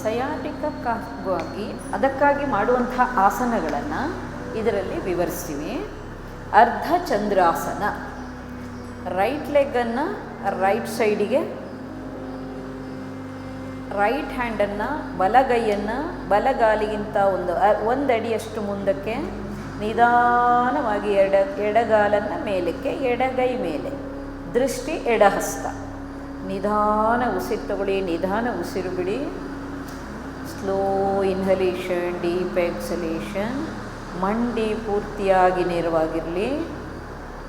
ಸಯಾಟಿಕಕ್ಕಾಗಿ ಅದಕ್ಕಾಗಿ ಮಾಡುವಂಥ ಆಸನಗಳನ್ನು ಇದರಲ್ಲಿ ವಿವರಿಸ್ತೀವಿ. ಅರ್ಧ ಚಂದ್ರಾಸನ, ರೈಟ್ ಲೆಗ್ಗನ್ನು ರೈಟ್ ಸೈಡಿಗೆ, ರೈಟ್ ಹ್ಯಾಂಡನ್ನು ಬಲಗೈಯನ್ನು ಬಲಗಾಲಿಗಿಂತ ಒಂದು ಅಡಿಯಷ್ಟು ಮುಂದಕ್ಕೆ ನಿಧಾನವಾಗಿ ಎಡಗಾಲನ್ನು ಮೇಲಕ್ಕೆ, ಎಡಗೈ ಮೇಲೆ, ದೃಷ್ಟಿ ಎಡಹಸ್ತ. ನಿಧಾನ ಉಸಿರು ತಗೊಳ್ಳಿ, ನಿಧಾನ ಉಸಿರು ಬಿಡಿ. Slow inhalation, deep ಎಕ್ಸಲೇಷನ್. ಮಂಡಿ ಪೂರ್ತಿಯಾಗಿ ನೇರವಾಗಿರಲಿ.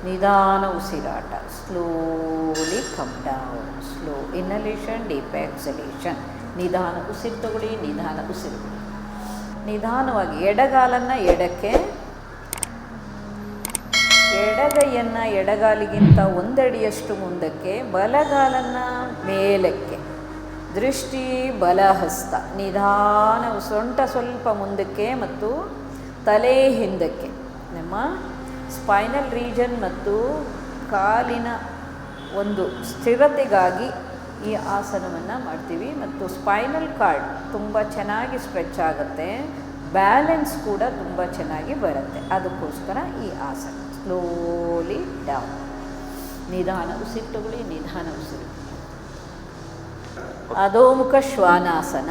ನಿಧಾನ ಉಸಿರಾಟ. Slowly come down. Slow inhalation, deep ಎಕ್ಸಲೇಷನ್. ನಿಧಾನ ಉಸಿರು ತಗೊಳ್ಳಿ, ನಿಧಾನ ಉಸಿರು ಬಿಡಿ. ನಿಧಾನವಾಗಿ ಎಡಗಾಲನ್ನು ಎಡಕ್ಕೆ, ಎಡಗೈಯನ್ನು ಎಡಗಾಲಿಗಿಂತ ಒಂದಡಿಯಷ್ಟು ಮುಂದಕ್ಕೆ, ಬಲಗಾಲನ್ನು ಮೇಲಕ್ಕೆ, ದೃಷ್ಟಿ ಬಲಹಸ್ತ. ನಿಧಾನ ಸೊಂಟ ಸ್ವಲ್ಪ ಮುಂದಕ್ಕೆ ಮತ್ತು ತಲೆ ಹಿಂದಕ್ಕೆ. ನಮ್ಮ ಸ್ಪೈನಲ್ ರೀಜನ್ ಮತ್ತು ಕಾಲಿನ ಒಂದು ಸ್ಥಿರತೆಗಾಗಿ ಈ ಆಸನವನ್ನು ಮಾಡ್ತೀವಿ ಮತ್ತು ಸ್ಪೈನಲ್ ಕಾರ್ಡ್ ತುಂಬ ಚೆನ್ನಾಗಿ ಸ್ಟ್ರೆಚ್ ಆಗುತ್ತೆ, ಬ್ಯಾಲೆನ್ಸ್ ಕೂಡ ತುಂಬ ಚೆನ್ನಾಗಿ ಬರುತ್ತೆ. ಅದಕ್ಕೋಸ್ಕರ ಈ ಆಸನ. Slowly down. ನಿಧಾನ ಉಸಿರು ತಗೊಳ್ಳಿ, ನಿಧಾನ ಉಸಿರು. ಅಧೋಮುಖ ಶ್ವಾನಾಸನ.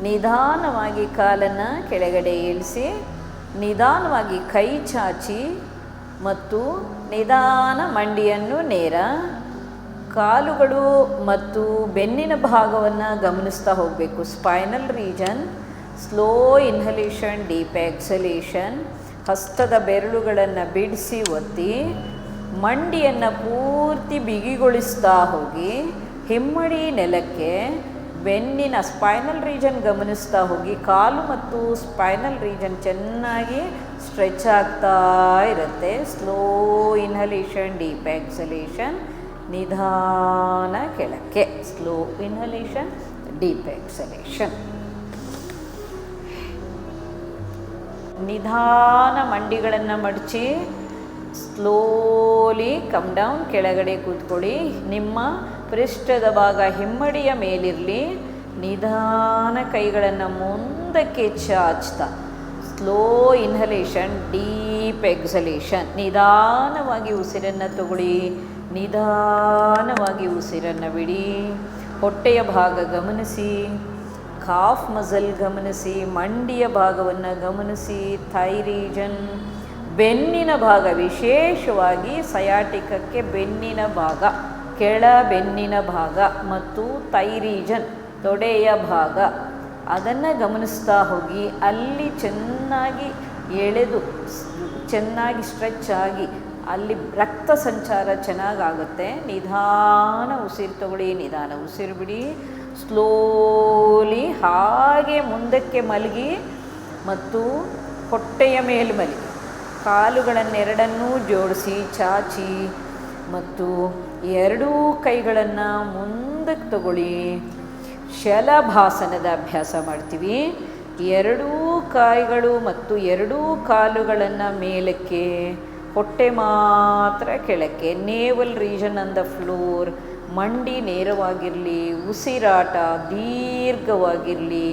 ನಿಧಾನವಾಗಿ ಕಾಲನ್ನು ಕೆಳಗಡೆ ಇಳಿಸಿ, ನಿಧಾನವಾಗಿ ಕೈ ಚಾಚಿ ಮತ್ತು ನಿಧಾನ ಮಂಡಿಯನ್ನು ನೇರ, ಕಾಲುಗಳು ಮತ್ತು ಬೆನ್ನಿನ ಭಾಗವನ್ನು ಗಮನಿಸ್ತಾ ಹೋಗಬೇಕು. Spinal region. Slow inhalation, deep exhalation. ಹಸ್ತದ ಬೆರಳುಗಳನ್ನು ಬಿಡಿಸಿ ಒತ್ತಿ, ಮಂಡಿಯನ್ನು ಪೂರ್ತಿ ಬಿಗಿಗೊಳಿಸ್ತಾ ಹೋಗಿ, ಹಿಮ್ಮಡಿ ನೆಲಕ್ಕೆ, ಬೆನ್ನಿನ ಸ್ಪೈನಲ್ ರೀಜನ್ ಗಮನಿಸ್ತಾ ಹೋಗಿ. ಕಾಲು ಮತ್ತು ಸ್ಪೈನಲ್ ರೀಜನ್ ಚೆನ್ನಾಗಿ ಸ್ಟ್ರೆಚ್ ಆಗ್ತಾ ಇರುತ್ತೆ. Slow inhalation, deep ಎಕ್ಸಲೇಷನ್. ನಿಧಾನ ಕೆಳಕ್ಕೆ. Slow inhalation, deep ಎಕ್ಸಲೇಷನ್. ನಿಧಾನ ಮಂಡಿಗಳನ್ನು ಮಡಚಿ ಸ್ಲೋಲಿ ಕಮ್ ಡೌನ್. ಕೆಳಗಡೆ ಕೂತ್ಕೊಳ್ಳಿ. ನಿಮ್ಮ ಪೃಷ್ಠದ ಭಾಗ ಹಿಮ್ಮಡಿಯ ಮೇಲಿರಲಿ. ನಿಧಾನ ಕೈಗಳನ್ನು ಮುಂದಕ್ಕೆ ಚಾಚ್ತಾ, ಸ್ಲೋ ಇನ್ಹಲೇಷನ್, ಡೀಪ್ ಎಕ್ಸಲೇಷನ್. ನಿಧಾನವಾಗಿ ಉಸಿರನ್ನು ತಗೊಳ್ಳಿ, ನಿಧಾನವಾಗಿ ಉಸಿರನ್ನು ಬಿಡಿ. ಹೊಟ್ಟೆಯ ಭಾಗ ಗಮನಿಸಿ, ಕಾಫ್ ಮಸಲ್ ಗಮನಿಸಿ, ಮಂಡಿಯ ಭಾಗವನ್ನು ಗಮನಿಸಿ, ಥೈ ರೀಜನ್, ಬೆನ್ನಿನ ಭಾಗ, ವಿಶೇಷವಾಗಿ ಸಯಾಟಿಕಕ್ಕೆ ಬೆನ್ನಿನ ಭಾಗ, ಕೆಳ ಬೆನ್ನಿನ ಭಾಗ ಮತ್ತು ಥೈ ರೀಜನ್, ತೊಡೆಯ ಭಾಗ, ಅದನ್ನು ಗಮನಿಸ್ತಾ ಹೋಗಿ. ಅಲ್ಲಿ ಚೆನ್ನಾಗಿ ಎಳೆದು ಚೆನ್ನಾಗಿ ಸ್ಟ್ರೆಚ್ ಆಗಿ ಅಲ್ಲಿ ರಕ್ತ ಸಂಚಾರ ಚೆನ್ನಾಗಾಗುತ್ತೆ. ನಿಧಾನ ಉಸಿರು ತಗೊಳ್ಳಿ, ನಿಧಾನ ಉಸಿರು ಬಿಡಿ. ಸ್ಲೋಲಿ ಹಾಗೆ ಮುಂದಕ್ಕೆ ಮಲಗಿ ಮತ್ತು ಹೊಟ್ಟೆಯ ಮೇಲೆ ಮಲಗಿ, ಕಾಲುಗಳನ್ನೆರಡನ್ನೂ ಜೋಡಿಸಿ ಚಾಚಿ ಮತ್ತು ಎರಡೂ ಕೈಗಳನ್ನು ಮುಂದಕ್ಕೆ ತಗೊಳ್ಳಿ. ಶಲಭಾಸನದ ಅಭ್ಯಾಸ ಮಾಡ್ತೀವಿ. ಎರಡೂ ಕೈಗಳು ಮತ್ತು ಎರಡೂ ಕಾಲುಗಳನ್ನು ಮೇಲಕ್ಕೆ, ಹೊಟ್ಟೆ ಮಾತ್ರ ಕೆಳಕ್ಕೆ. Navel region on the floor. ಮಂಡಿ ನೇರವಾಗಿರಲಿ, ಉಸಿರಾಟ ದೀರ್ಘವಾಗಿರಲಿ.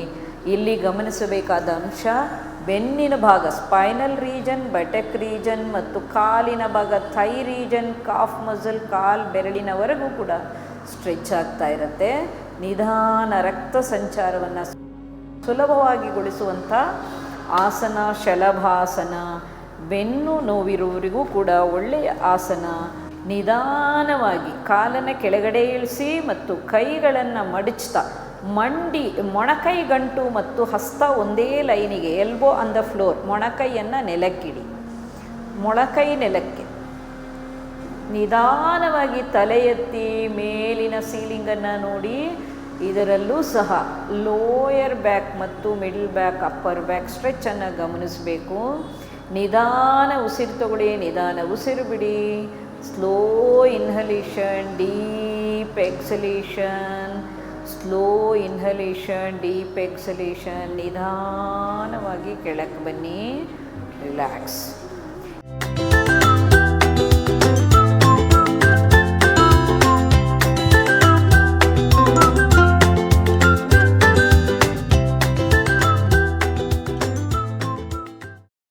ಇಲ್ಲಿ ಗಮನಿಸಬೇಕಾದ ಅಂಶ ಬೆನ್ನಿನ ಭಾಗ, ಸ್ಪೈನಲ್ ರೀಜನ್, ಬಟಕ್ ರೀಜನ್ ಮತ್ತು ಕಾಲಿನ ಭಾಗ, ಥೈ ರೀಜನ್, ಕಾಫ್ ಮಸಲ್, ಕಾಲ್ ಬೆರಳಿನವರೆಗೂ ಕೂಡ ಸ್ಟ್ರೆಚ್ ಆಗ್ತಾ ಇರುತ್ತೆ. ನಿಧಾನ ರಕ್ತ ಸಂಚಾರವನ್ನು ಸುಲಭವಾಗಿ ಗೊಳಿಸುವಂಥ ಆಸನ ಶಲಭಾಸನ. ಬೆನ್ನು ನೋವಿರುವವರಿಗೂ ಕೂಡ ಒಳ್ಳೆಯ ಆಸನ. ನಿಧಾನವಾಗಿ ಕಾಲನ್ನು ಕೆಳಗಡೆ ಇಳಿಸಿ ಮತ್ತು ಕೈಗಳನ್ನು ಮಡಚ್ತಾ, ಮೊಣಕೈ ಗಂಟು ಮತ್ತು ಹಸ್ತ ಒಂದೇ ಲೈನಿಗೆ, ಎಲ್ಬೋ ಆನ್ ದ ಫ್ಲೋರ್. ಮೊಣಕೈಯನ್ನು ನೆಲಕ್ಕಿಡಿ, ಮೊಣಕೈ ನೆಲಕ್ಕೆ. ನಿಧಾನವಾಗಿ ತಲೆ ಎತ್ತಿ ಮೇಲಿನ ಸೀಲಿಂಗನ್ನು ನೋಡಿ. ಇದರಲ್ಲೂ ಸಹ ಲೋಯರ್ ಬ್ಯಾಕ್ ಮತ್ತು ಮಿಡಲ್ ಬ್ಯಾಕ್, ಅಪ್ಪರ್ ಬ್ಯಾಕ್ ಸ್ಟ್ರೆಚ್ಚನ್ನು ಗಮನಿಸಬೇಕು. ನಿಧಾನ ಉಸಿರು ತಗೊಳ್ಳಿ, ನಿಧಾನ ಉಸಿರು ಬಿಡಿ. Slow inhalation, deep ಎಕ್ಸಲೇಷನ್. Slow inhalation, deep ಎಕ್ಸಲೇಷನ್. ನಿಧಾನವಾಗಿ ಕೆಳಕ್ಕೆ ಬನ್ನಿ. ರಿಲ್ಯಾಕ್ಸ್.